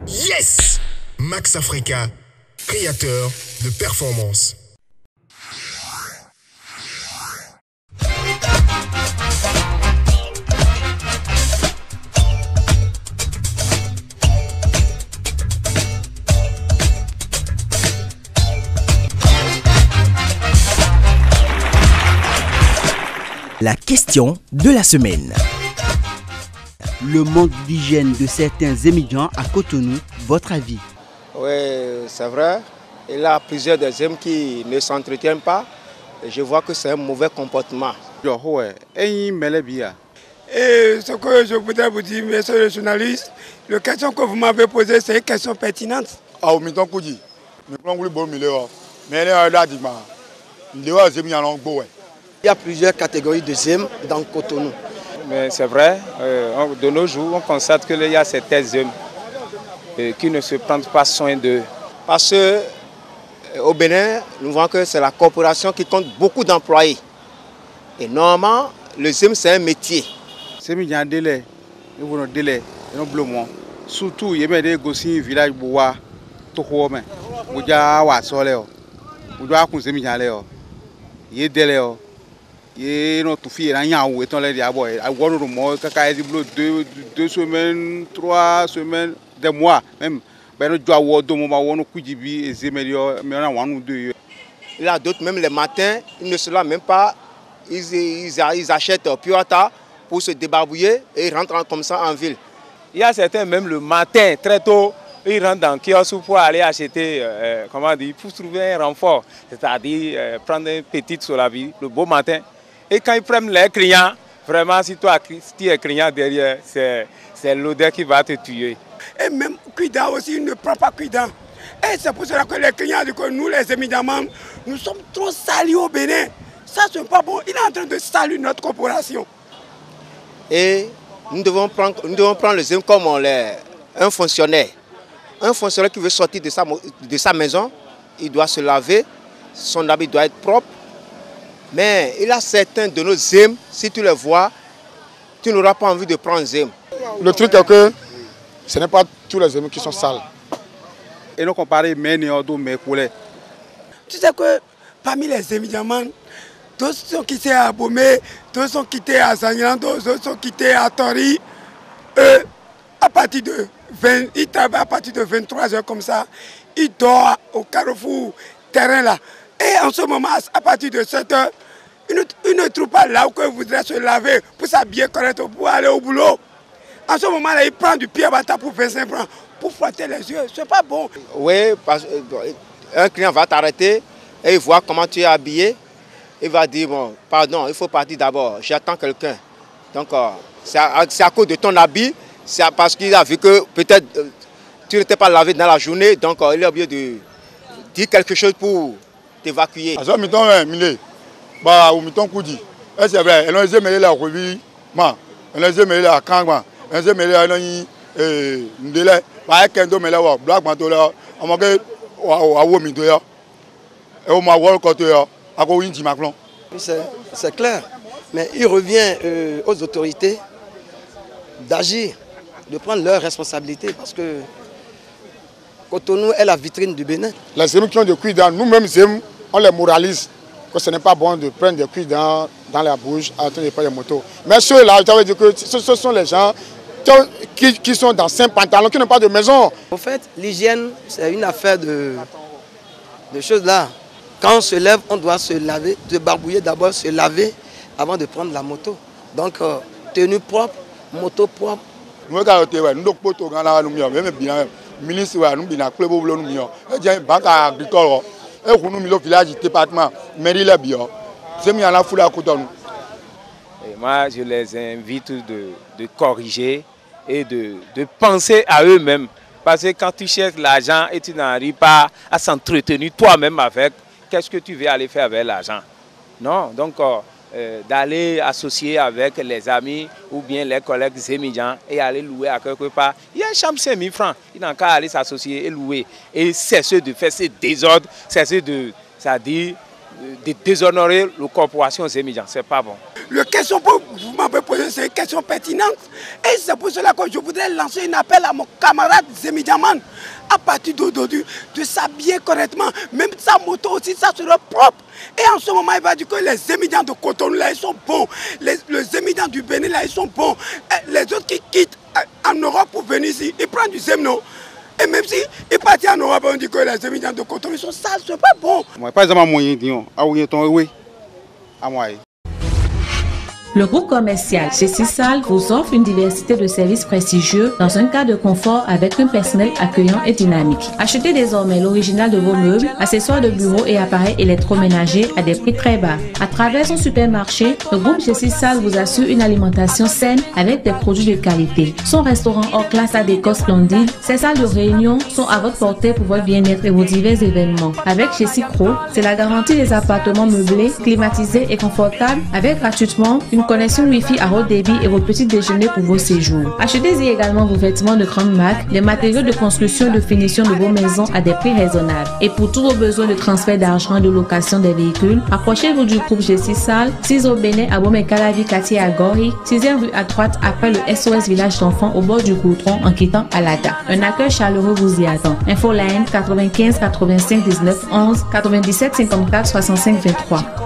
Yes! Max Africa, créateur de performance. La question de la semaine. Le manque d'hygiène de certains émigrants à Cotonou, votre avis? Oui, c'est vrai. Il y a plusieurs des hommes qui ne s'entretiennent pas. Et je vois que c'est un mauvais comportement. Et ce que je voudrais vous dire, monsieur le journaliste, la question que vous m'avez posée, c'est une question pertinente. Il y a plusieurs catégories de zèmes dans Cotonou. Mais c'est vrai, de nos jours, on constate qu'il y a certains hommes qui ne se prennent pas soin d'eux. Parce qu'au Bénin, nous voyons que c'est la corporation qui compte beaucoup d'employés. Et normalement, le zème, c'est un métier. Surtout, il y a des villages bois, et notre fille est deux semaines, 3 semaines, des mois même. Il y a d'autres, même les matins, ils ne se lavent même pas. Ils achètent Puata pour se débarbouiller et ils rentrent comme ça en ville. Il y a certains, même le matin, très tôt, ils rentrent dans le kiosque pour aller acheter, pour trouver un renfort. C'est-à-dire prendre une petite solavie le beau matin. Et quand ils prennent les clients, vraiment, si tu es client derrière, c'est l'odeur qui va te tuer. Et même Cuida aussi, il ne prend pas Cuida. Et c'est pour cela que les clients disent que nous, les émigrants, nous sommes trop salis au Bénin. Ça, c'est pas bon. Il est en train de salir notre corporation. Et nous devons prendre le zème comme un fonctionnaire. Un fonctionnaire qui veut sortir de sa maison, il doit se laver, son habit doit être propre. Mais il y a certains de nos zèmes, si tu les vois, tu n'auras pas envie de prendre zème. Le truc est que ce n'est pas tous les zèmes qui sont sales. Et nous comparons mes collègues. Tu sais que parmi les émigrants, d'autres sont quittés à Abomey, d'autres sont quittés à Zagnan, d'autres sont quittés à Tori. Eux, à partir de 20, ils travaillent à partir de 23 h comme ça. Ils dorment au carrefour terrain là. Et en ce moment, à partir de 7 h, ils ne trouvent pas là où ils voudraient se laver pour s'habiller correctement, pour aller au boulot. En ce moment-là, ils prennent du pied à bâtard pour 25 francs, pour frotter les yeux. C'est pas bon. Oui, parce qu'un client va t'arrêter et il voit comment tu es habillé. Il va dire, bon, pardon, il faut partir d'abord, j'attends quelqu'un. Donc, c'est à cause de ton habit, c'est parce qu'il a vu que peut-être tu n'étais pas lavé dans la journée, donc il a oublié de dire quelque chose pour t'évacuer. C'est vrai, elle a mêlé la revue, elle a mêlé la kangma, elle a mêlé la ndele, par kendo mêlé wa black mantola, on m'a dit wa wo midoya, et on m'a voir côté à quoi il Macron. C'est clair, mais il revient aux autorités d'agir, de prendre leurs responsabilités, parce que Cotonou est la vitrine du Bénin. Les zèmes qui ont des cuits dans nous-mêmes, on les moralise. Que ce n'est pas bon de prendre des cuits dans la bouche en train de prendre des motos. Mais ceux-là, je veux dire que ce sont les gens qui sont dans 5 pantalons, qui n'ont pas de maison. En fait, l'hygiène, c'est une affaire de choses là. Quand on se lève, on doit se laver, se barbouiller d'abord, se laver avant de prendre la moto. Donc, tenue propre, moto propre. Nous avons ministre, nous avons banque agricole. Et nous avons village département, mairie la bio. C'est mis à la foule à Cotonou. Moi, je les invite de corriger et de penser à eux-mêmes. Parce que quand tu cherches l'argent et tu n'arrives pas à s'entretenir toi-même avec, qu'est-ce que tu veux aller faire avec l'argent? Non, donc d'aller associer avec les amis ou bien les collègues émigrants et aller louer à quelque part. Il y a une chambre 5 000 francs. Il n'a qu'à aller s'associer et louer. Et cesser de faire ces désordres, cesser de, c'est-à-dire déshonorer la corporation Zémidjan. Ce n'est pas bon. La question que vous m'avez posée, c'est une question pertinente. Et c'est pour cela que je voudrais lancer un appel à mon camarade Zémidjaman. À partir d'aujourd'hui, de s'habiller correctement. Même sa moto aussi, ça sera propre. Et en ce moment, il va dire que les Zémidjans de Cotonou, là, ils sont bons. Les Zémidjans du Bénin, là, ils sont bons. Et les autres qui quittent en Europe pour venir ici, ils prennent du Zémno. Et même si ils partent en Europe, on dit que les Zémidjans de Cotonou, ils sont sales, c'est pas bon. Pas exemple moyen, disons. Ah oui, oui. À moi. Le groupe commercial chez Sisal vous offre une diversité de services prestigieux dans un cadre de confort avec un personnel accueillant et dynamique. Achetez désormais l'original de vos meubles, accessoires de bureau et appareils électroménagers à des prix très bas. À travers son supermarché, le groupe chez Sisal vous assure une alimentation saine avec des produits de qualité. Son restaurant hors classe a des décor splendides. Ses salles de réunion sont à votre portée pour votre bien-être et vos divers événements. Avec chez Cicro, c'est la garantie des appartements meublés, climatisés et confortables avec gratuitement une connexion Wi-Fi à haut débit et vos petits déjeuners pour vos séjours. Achetez-y également vos vêtements de grande marque, les matériaux de construction et de finition de vos maisons à des prix raisonnables. Et pour tous vos besoins de transfert d'argent et de location des véhicules, approchez-vous du groupe G6 6 au Bénin à Bomekalavi, quartier à Gori, 6e rue à droite après le SOS Village d'enfants au bord du Goudron en quittant Alada. Un accueil chaleureux vous y attend. Infoline 95 85 19 11 97 54 65 23.